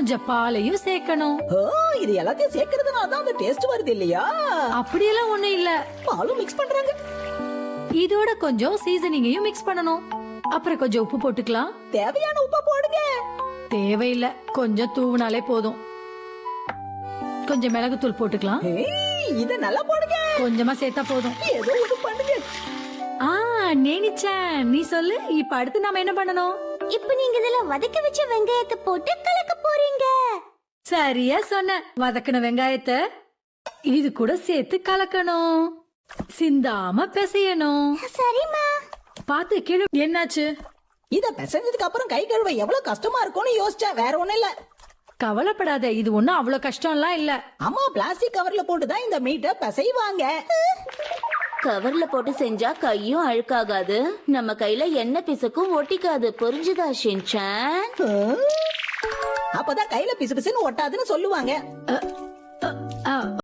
கொஞ்சம் பாலையும் சேர்க்கணும். ஓ, இது எல்லாத்தையும் சேர்க்கறதுனால தான் அந்த டேஸ்ட் வருது இல்லையா? அப்படியெல்லாம் ஒண்ணும் இல்ல. பாலும் மிக்ஸ் பண்றாங்க. இதோட கொஞ்சம் சீசனிங்கையும் மிக்ஸ் பண்ணணும். அப்புறம் கொஞ்சம் உப்பு போட்டுக்கலாம். தேவையான உப்பு போடுங்க. தேவையில்ல, கொஞ்சம் தூவுனாலே போதும். கொஞ்சம் மிளகுத்தூள் போட்டுக்கலாம். இத நல்லா போடுங்க. கொஞ்சமா சேர்த்தா போதும். ஏதோ ஒண்ணு பண்ணுங்க. நேனிச்சேன், நீ சொல்லு. இப்ப அடுத்து நாம என்ன பண்ணணும்? இப்ப நீங்க இதுல வதக்க வச்ச வெங்காயத்தை போட்டு கலக்க போறீங்க. சரியா சொன்ன. வதக்கின வெங்காயத்தை இது கூட சேர்த்து கலக்கணும். சிந்தாம பிசையணும். சரிம்மா. பாத்து கீழே. என்னாச்சு? இத பிசைஞ்சதுக்கு அப்புறம் கை கழுவ எவ்வளவு கஷ்டமா இருக்கும்னு யோசிச்சேன், வேற ஒண்ணும் இல்ல. கவலைப்படாத, இது ஒண்ணும் அவ்வளவு கஷ்டம்லாம் இல்ல. அம்மா பிளாஸ்டிக் கவர்ல போட்டுதான் இந்த மீட்டை பிசைவாங்க. கவர்ல போட்டு செஞ்சா கையும் அழுக்காகாது, நம்ம கையில எண்ணெய் பிசுக்கும் ஒட்டிக்காது. புரிஞ்சுதா ஷின்சான்? அப்பதான் கையில பிசு பிசுன்னு ஒட்டாதுன்னு சொல்லுவாங்க.